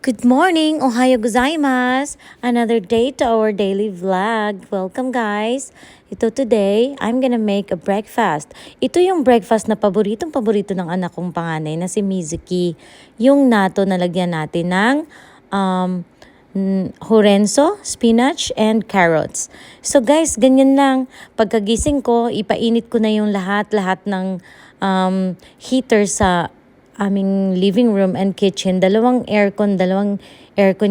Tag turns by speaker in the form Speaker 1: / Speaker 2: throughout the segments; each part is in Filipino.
Speaker 1: Good morning! Ohayo gozaimasu! Another day to our daily vlog. Welcome guys! Ito today, I'm gonna make a breakfast. Ito yung breakfast na paboritong-paborito ng anak kong panganay na si Mizuki. Yung nato na lagyan natin ng horenso, spinach, and carrots. So guys, ganyan lang. Pagkagising ko, ipainit ko na yung lahat ng heater sa aming living room and kitchen. Dalawang aircon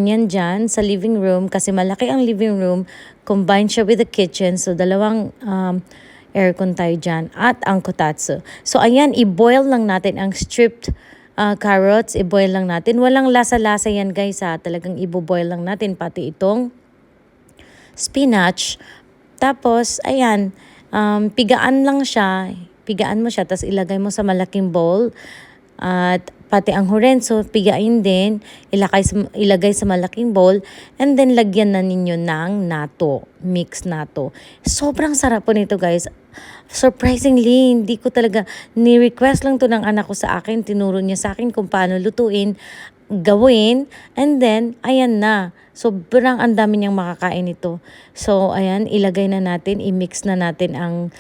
Speaker 1: yan dyan sa living room kasi malaki ang living room. Combined siya with the kitchen. So, dalawang aircon tayo dyan at ang kotatsu. So, ayan, i-boil lang natin ang stripped carrots. I-boil lang natin. Walang lasa-lasa yan guys ha. Talagang i-boil lang natin pati itong spinach. Tapos, ayan, pigaan lang siya. Pigaan mo siya, tapos ilagay mo sa malaking bowl. At pati ang horenso, pigain din, ilagay sa malaking bowl, and then lagyan na ninyo ng nato, mixed nato. Sobrang sarap po nito guys. Surprisingly, hindi ko talaga, ni-request lang to ng anak ko sa akin, tinuro niya sa akin kung paano lutuin, gawin, and then, ayan na. Sobrang ang dami niyang makakain ito. So, ayan, ilagay na natin, i-mix na natin ang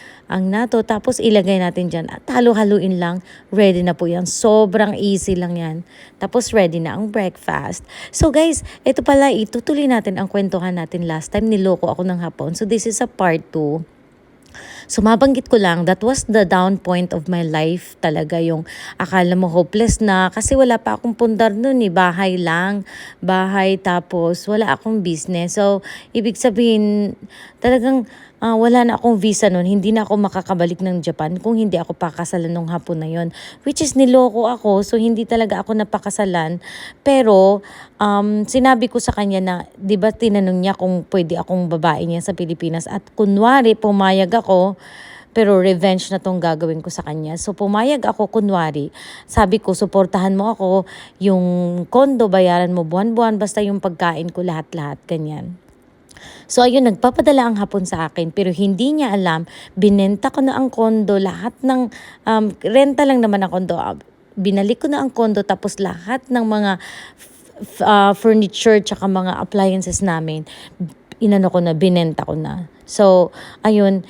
Speaker 1: nato. Tapos, ilagay natin dyan. At halu-haluin lang. Ready na po yan. Sobrang easy lang yan. Tapos, ready na ang breakfast. So, guys, ito pala, itutuloy natin ang kwentuhan natin last time. Niloko ako ng hapon. So, this is a part 2. So mabanggit ko lang, that was the down point of my life talaga, yung akala mo hopeless na kasi wala pa akong pundar nun eh, bahay lang, tapos wala akong business. So ibig sabihin talagang wala na akong visa nun, hindi na ako makakabalik ng Japan kung hindi ako pakasalan nung hapon na yon, which is niloko ako, so hindi talaga ako napakasalan. Pero sinabi ko sa kanya na, di ba tinanong niya kung pwede akong babae niya sa Pilipinas at kunwari pumayag ako, pero revenge na tong gagawin ko sa kanya. So pumayag ako kunwari, sabi ko suportahan mo ako, yung kondo bayaran mo buwan-buwan, basta yung pagkain ko lahat-lahat, ganyan. So ayun, nagpapadala ang hapon sa akin pero hindi niya alam, binenta ko na ang kondo, lahat ng renta lang naman ang kondo. Binalik ko na ang kondo tapos lahat ng mga furniture tsaka mga appliances namin, inano ko na, binenta ko na. So ayun,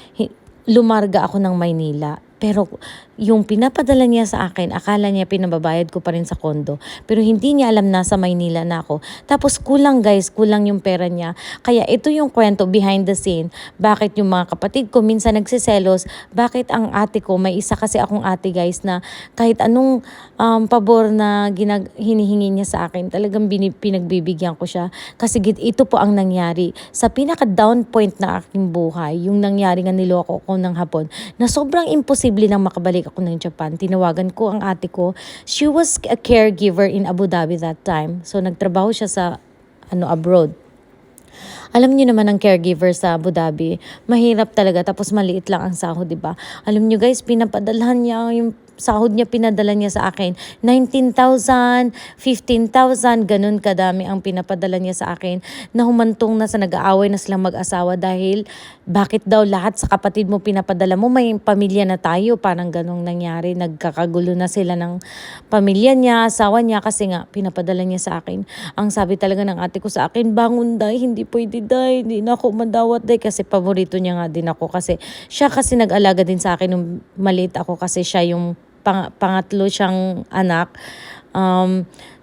Speaker 1: lumarga ako ng Maynila. Pero yung pinapadala niya sa akin, akala niya pinababayad ko pa rin sa kondo. Pero hindi niya alam nasa Maynila na ako. Tapos kulang guys, kulang yung pera niya. Kaya ito yung kwento behind the scene. Bakit yung mga kapatid ko minsan nagsiselos, bakit ang ate ko, may isa kasi akong ate guys na kahit anong pabor na hinihingi niya sa akin, talagang pinagbibigyan ko siya. Kasi ito po ang nangyari. Sa pinaka-down point na aking buhay, yung nangyari nga niloko ko ng hapon, na sobrang imposible nang makabalik ako ng Japan. Tinawagan ko ang ate ko. She was a caregiver in Abu Dhabi that time. So nagtrabaho siya sa abroad. Alam niyo naman ang caregiver sa Abu Dhabi, mahirap talaga, tapos maliit lang ang sahod, di ba? Alam niyo guys, pinapadalhan niya yung sahod niya, pinadala niya sa akin 19,000, 15,000, ganun kadami ang pinapadala niya sa akin, na humantong na sa nag-aaway na silang mag-asawa dahil bakit daw lahat sa kapatid mo pinapadala mo, may pamilya na tayo, parang ganung nangyari. Nagkakagulo na sila ng pamilya niya, asawa niya, kasi nga pinapadala niya sa akin. Ang sabi talaga ng ate ko sa akin, bangon day, hindi pwede day, hindi na ako madawat day, kasi paborito niya nga din ako, kasi siya kasi nag-alaga din sa akin nung maliit ako, kasi siya yung pangatlo siyang anak.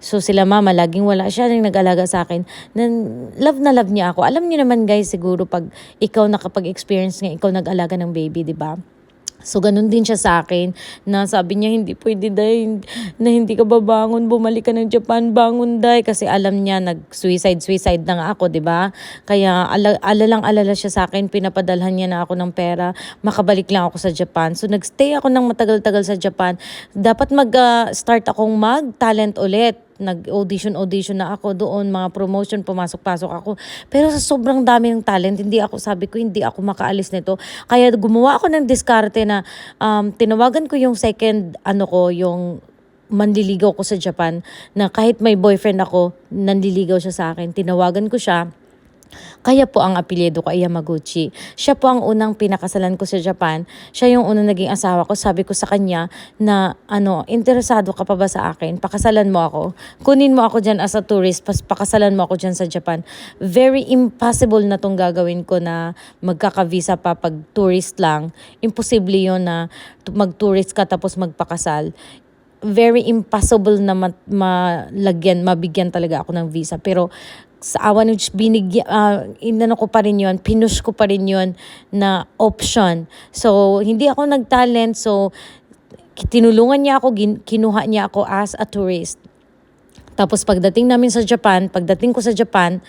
Speaker 1: So sila mama, laging wala siya, nang nag-alaga sa akin. Love na love niya ako. Alam niyo naman guys, siguro pag ikaw nakapag-experience nga, ikaw nag-alaga ng baby, di ba? So, ganun din siya sa akin, na sabi niya, hindi pwede day, na hindi ka babangon, bumalik ka ng Japan, bangon day. Kasi alam niya, nag-suicide na nga ako, di ba? Kaya alala siya sa akin, pinapadalhan niya na ako ng pera, makabalik lang ako sa Japan. So, nagstay ako ng matagal-tagal sa Japan. Dapat mag-start akong mag-talent ulit. Nag-audition na ako doon, mga promotion, pumasok-pasok ako. Pero sa sobrang dami ng talent, sabi ko, hindi ako makaalis nito. Kaya gumawa ako ng diskarte na tinawagan ko yung second, yung manliligaw ko sa Japan, na kahit may boyfriend ako, nanliligaw siya sa akin. Tinawagan ko siya. Kaya po ang apelyido ko ay Yamaguchi. Siya po ang unang pinakasalan ko sa Japan. Siya yung unang naging asawa ko. Sabi ko sa kanya na interesado ka pa ba sa akin? Pakasalan mo ako. Kunin mo ako dyan as a tourist. Pakasalan mo ako dyan sa Japan. Very impossible na tong gagawin ko na magkaka-visa pa pag tourist lang. Imposible yun na mag-tourist ka tapos magpakasal. Very impossible na mabigyan talaga ako ng visa. Pero sa awa ng Diyos, inano ko pa rin yun, pinush ko pa rin yun na option. So, hindi ako nag-talent. So, tinulungan niya ako, kinuha niya ako as a tourist. Tapos pagdating ko sa Japan,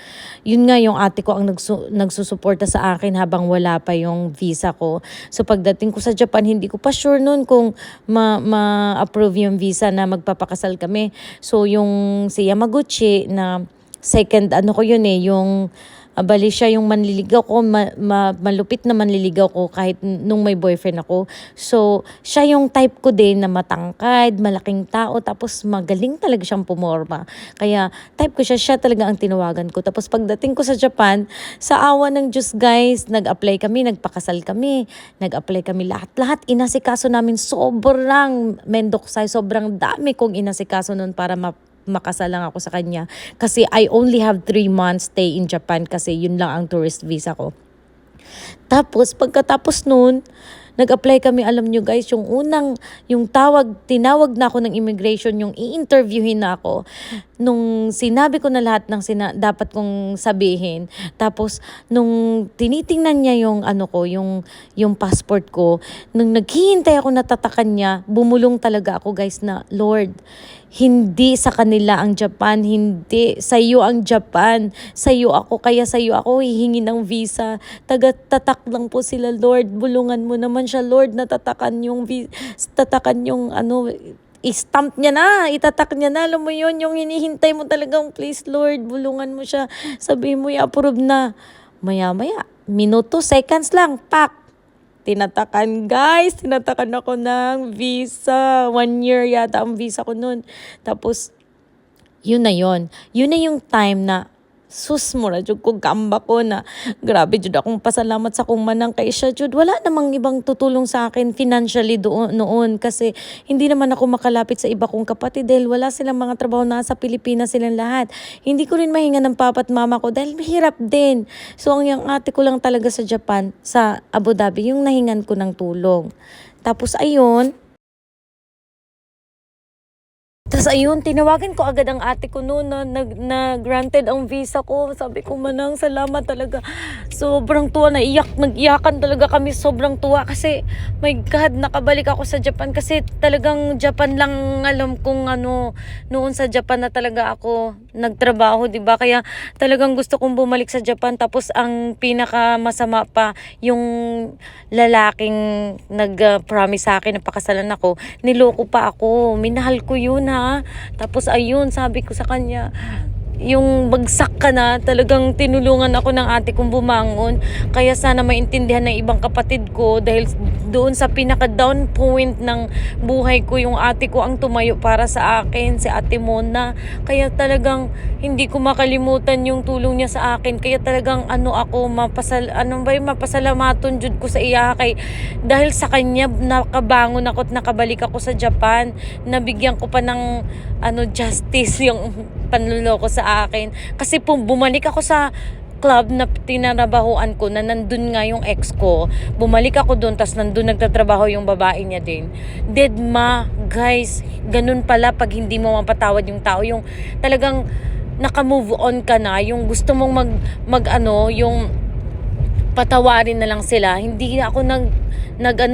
Speaker 1: yun nga yung ate ko ang nagsusuporta sa akin habang wala pa yung visa ko. So pagdating ko sa Japan, hindi ko pa sure noon kung ma-approve yung visa na magpapakasal kami. So yung si Yamaguchi na second ko yun yung bali siya yung manliligaw ko, malupit na manliligaw ko kahit nung may boyfriend ako. So, siya yung type ko din na matangkad, malaking tao, tapos magaling talaga siyang pumorma. Kaya type ko siya talaga ang tinawagan ko. Tapos pagdating ko sa Japan, sa awa ng Diyos guys, nag-apply kami, nagpakasal kami, nag-apply kami lahat-lahat. Inasikaso namin sobrang mendoksay, sobrang dami kong inasikaso nun para makasal lang ako sa kanya. Kasi I only have 3 months stay in Japan kasi yun lang ang tourist visa ko. Tapos, pagkatapos nun, nag-apply kami, alam nyo guys, tinawag na ako ng immigration, yung i-interviewin na ako. Nung sinabi ko na lahat ng dapat kong sabihin, tapos nung tinitingnan niya yung passport ko, nung naghihintay ako natatakan niya, bumulong talaga ako guys na, Lord, hindi sa kanila ang Japan, hindi sa iyo ang Japan, sa iyo ako, kaya sa iyo ako hihingi ng visa. Tatak lang po sila, Lord, bulungan mo naman siya, Lord, natatakan yung i-stamp niya na, itatak niya na, alam mo yun, yung hinihintay mo talagang, please Lord, bulungan mo siya, sabihin mo i-approve na. Maya-maya, minuto, seconds lang, pak! Tinatakan ako ng visa. 1 year yata ang visa ko nun. Tapos, yun na yun. Yun na yung time na sus mo ra jud kog kaamba ko na grabe jud akong pasalamat sa kung manang kay siya jud wala namang ibang tutulong sa akin financially noon kasi hindi naman ako makalapit sa iba kong kapatid dahil wala silang mga trabaho na sa Pilipinas silang lahat. Hindi ko rin mahinga ng papa at mama ko dahil mahirap din. So ang yung ate ko lang talaga sa Japan, sa Abu Dhabi, yung nahingan ko ng tulong. Tapos ayun, tinawagan ko agad ang ate ko noon na granted ang visa ko. Sabi ko, Manang, salamat talaga. Sobrang tuwa, nag-iyakan talaga kami. Sobrang tuwa kasi, my God, nakabalik ako sa Japan. Kasi talagang Japan lang alam kong noon sa Japan na talaga ako nagtrabaho, diba? Kaya talagang gusto kong bumalik sa Japan. Tapos ang pinakamasama pa, yung lalaking nag-promise sa akin na pakasalan ako, niloko pa ako. Minahal ko yun ha. Tapos ayun, sabi ko sa kanya, yung bagsak ka na, talagang tinulungan ako ng ate kong bumangon. Kaya sana maintindihan ng ibang kapatid ko dahil doon sa pinaka-down point ng buhay ko, yung ate ko ang tumayo para sa akin, si Ate Mona. Kaya talagang hindi ko makalimutan yung tulong niya sa akin. Kaya talagang mapasalamaton jud ko sa iya kay dahil sa kanya nakabangon ako at nakabalik ako sa Japan. Nabigyan ko pa ng justice yung panluloko sa akin. Kasi bumalik ako sa club na tinarabahuan ko na nandun nga yung ex ko. Bumalik ako doon, tas nandun nagtatrabaho yung babae niya din. Deadma, guys, ganun pala pag hindi mo mapatawad yung tao. Yung talagang naka-move on ka na, yung gusto mong yung patawarin na lang sila. Hindi ako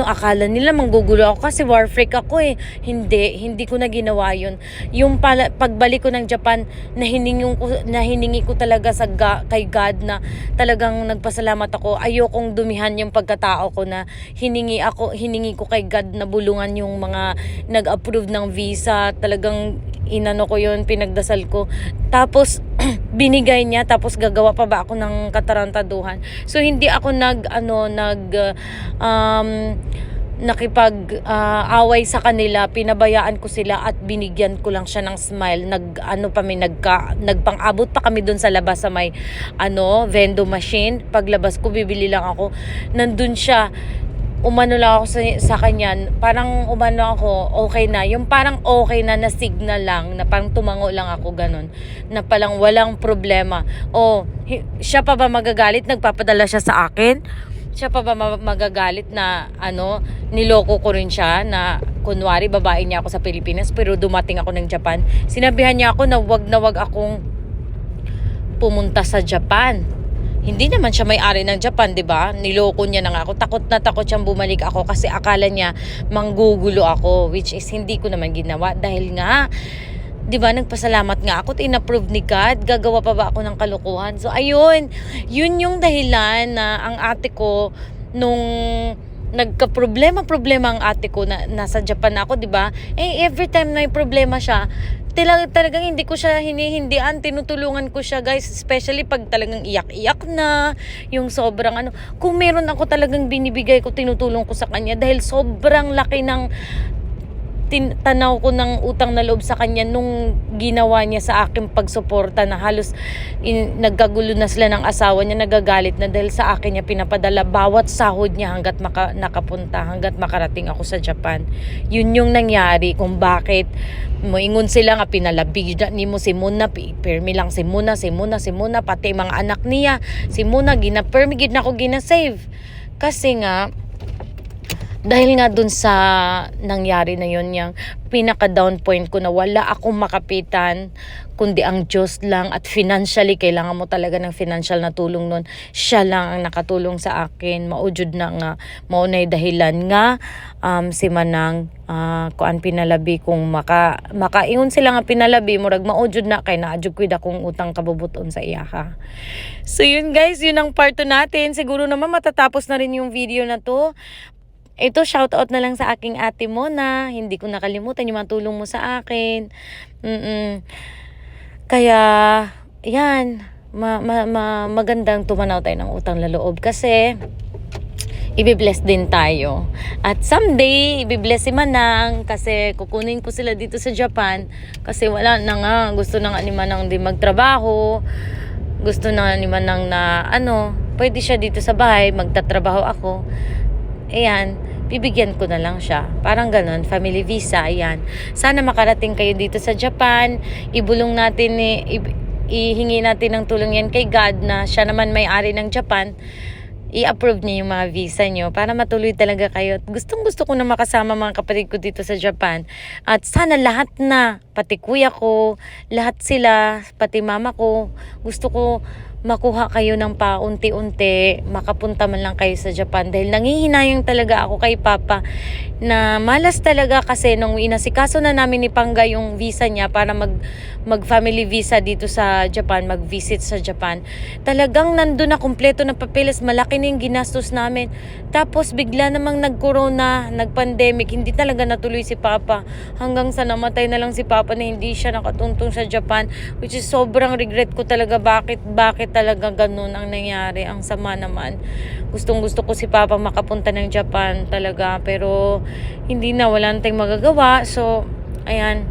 Speaker 1: akala nila manggugulo ako kasi war freak ako eh. Hindi ko na ginawa yun. Yung pagbalik ko ng Japan, nahiningi ko talaga kay God na talagang nagpasalamat ako. Ayokong dumihan yung pagkatao ko na hiningi ko kay God na bulungan yung mga nag-approve ng visa. Talagang ko yun, pinagdasal ko. Tapos, binigay niya, tapos gagawa pa ba ako ng katarantaduhan. So, hindi ako away sa kanila, pinabayaan ko sila at binigyan ko lang siya ng smile. Nagpang-abot pa kami doon sa labas sa may vendo machine. Paglabas ko, bibili lang ako. Nandun siya. Umano lang ako sa kanya, parang umano ako, okay na. Yung parang okay na signal lang, na parang tumango lang ako ganun. Na palang walang problema. Siya pa ba magagalit? Nagpapadala siya sa akin? Siya pa ba magagalit na niloko ko rin siya na kunwari babae niya ako sa Pilipinas pero dumating ako ng Japan. Sinabihan niya ako na wag akong pumunta sa Japan. Hindi naman siya may-ari ng Japan, 'di ba? Niloko niya na nga ako. Takot na takot siyang bumalik ako kasi akala niya manggugulo ako, which is hindi ko naman ginawa dahil nga 'di ba, nagpasalamat nga ako at inapprove ni God. Gagawa pa ba ako ng kalokohan? So ayun, yun yung dahilan na ang ate ko nung nagka-problema ang ate ko na nasa Japan ako, 'di ba? Every time na may problema siya, talagang hindi ko siya hinihindian, tinutulungan ko siya, guys, especially pag talagang iyak-iyak na, yung sobrang kung meron ako talagang binibigay ko, tinutulong ko sa kanya dahil sobrang laki ng tanaw ko ng utang na loob sa kanya nung ginawa niya sa aking pagsuporta na halos nagkagulo na sila ng asawa niya, nagagalit na dahil sa akin niya pinapadala bawat sahod niya hanggat nakapunta, hanggat makarating ako sa Japan. Yun yung nangyari kung bakit moingon sila nga pinalabig ni mo si Muna, permi lang si Muna, pati mga anak niya, si Muna, gina-permi, na ako gina-save. Kasi nga, dahil nga dun sa nangyari na yun, yung pinaka-down point ko na wala akong makapitan kundi ang Diyos lang, at financially kailangan mo talaga ng financial na tulong nun. Siya lang ang nakatulong sa akin. Maujud na nga, maunay dahilan nga si Manang kuan pinalabi kung makaingon sila nga pinalabi murag maujud na kay naadjud kuid akong utang kabubuton sa iya ha. So yun guys, yun ang part 2 natin. Siguro naman matatapos na rin yung video na to. Ito, shoutout na lang sa aking ate Mona. Hindi ko nakalimutan yung matulong mo sa akin. Kaya, yan. Magandang tumanaw tayo ng utang na loob kasi ibibless din tayo. At someday, ibibless si Manang kasi kukunin ko sila dito sa Japan kasi wala na nga. Gusto na nga ni Manang din magtrabaho. Gusto na nga ni Manang na pwede siya dito sa bahay, magtatrabaho ako. Ayan, bibigyan ko na lang siya. Parang ganun, family visa, ayan. Sana makarating kayo dito sa Japan. Ibulong natin, ihingi natin ng tulong yan kay God na siya naman may-ari ng Japan. I-approve niya yung mga visa nyo para matuloy talaga kayo. At gustong-gusto ko na makasama mga kapatid ko dito sa Japan. At sana lahat na, pati kuya ko, lahat sila, pati mama ko, gusto ko makuha kayo ng paunti-unti, makapunta man lang kayo sa Japan. Dahil nangihinayang talaga ako kay Papa na malas talaga kasi nung inasikaso na namin ni Pangga yung visa niya para mag family visa dito sa Japan, mag-visit sa Japan. Talagang nandun na kumpleto na papeles, malaki na yung ginastos namin. Tapos bigla namang nag-corona, nag-pandemic, hindi talaga natuloy si Papa. Hanggang sa namatay na lang si Papa na hindi siya nakatuntong sa Japan, which is sobrang regret ko talaga. Bakit talaga ganun ang nangyari? Ang sama naman. Gustong-gusto ko si Papa makapunta ng Japan talaga, pero hindi na, wala tayong magagawa. So, ayan.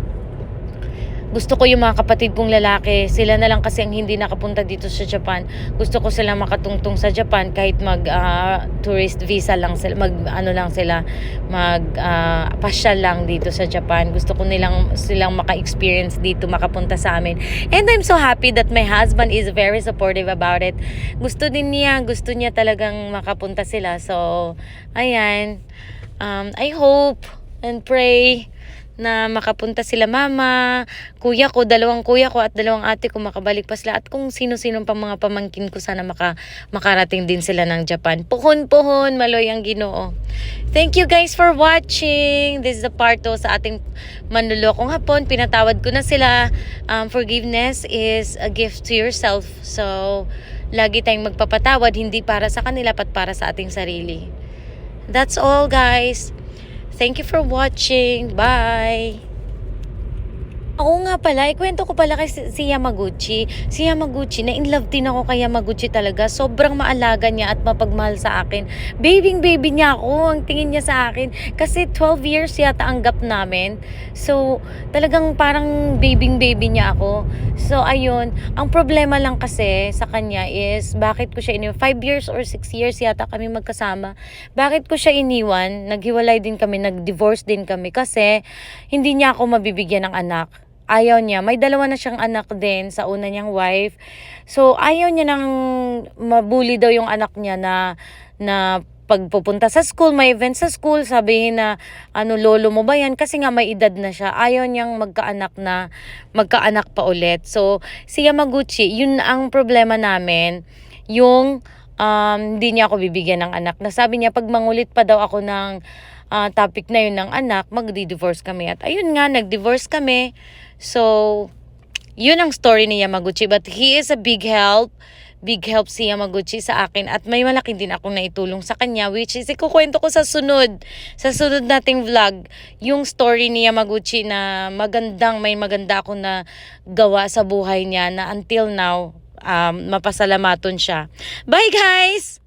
Speaker 1: Gusto ko yung mga kapatid kong lalaki, sila na lang kasi ang hindi nakapunta dito sa Japan. Gusto ko sila makatungtong sa Japan kahit tourist visa lang sila, pasyal lang dito sa Japan. Gusto ko silang maka-experience dito, makapunta sa amin. And I'm so happy that my husband is very supportive about it. Gusto niya talagang makapunta sila. So, ayan. I hope and pray na makapunta sila mama, kuya ko, dalawang kuya ko at dalawang ate ko makabalik pa sila, at kung sino-sino pang mga pamangkin ko sana makarating din sila ng Japan. Puhon, maloy ang Ginoo. Thank you guys for watching. This is the part 2 sa ating manlulokong hapon. Pinatawad ko na sila. Forgiveness is a gift to yourself. So, lagi tayong magpapatawad, hindi para sa kanila, pat para sa ating sarili. That's all guys. Thank you for watching. Bye! Oo nga pala, ikwento ko pala kay si Yamaguchi. Si Yamaguchi, na in love din ako kay Yamaguchi talaga. Sobrang maalaga niya at mapagmahal sa akin. Baby niya ako, ang tingin niya sa akin. Kasi 12 years yata ang gap namin. So, talagang parang baby niya ako. So, ayun. Ang problema lang kasi sa kanya is, bakit ko siya iniwan? 5 years or 6 years yata kami magkasama. Bakit ko siya iniwan? Naghiwalay din kami, nag-divorce din kami. Kasi, hindi niya ako mabibigyan ng anak. Ayaw niya. May dalawa na siyang anak din sa una niyang wife. So, ayaw niya nang mabully daw yung anak niya na pagpupunta sa school, may event sa school, sabihin na, lolo mo ba yan? Kasi nga may edad na siya. Ayaw niyang magkaanak pa ulit. So, si Yamaguchi, yun ang problema namin. Yung, hindi niya ako bibigyan ng anak. Nasabi niya, pag mangulit pa daw ako ng topic na yun ng anak, magdi-divorce kami. At ayun nga, nag-divorce kami. So, yun ang story ni Yamaguchi. But he is a big help. Big help si Yamaguchi sa akin. At may malaki din akong naitulong sa kanya. Which is, ikukwento ko sa sunod. Sa sunod nating vlog. Yung story ni Yamaguchi na may maganda akong na gawa sa buhay niya. Na until now, mapasalamaton siya. Bye guys!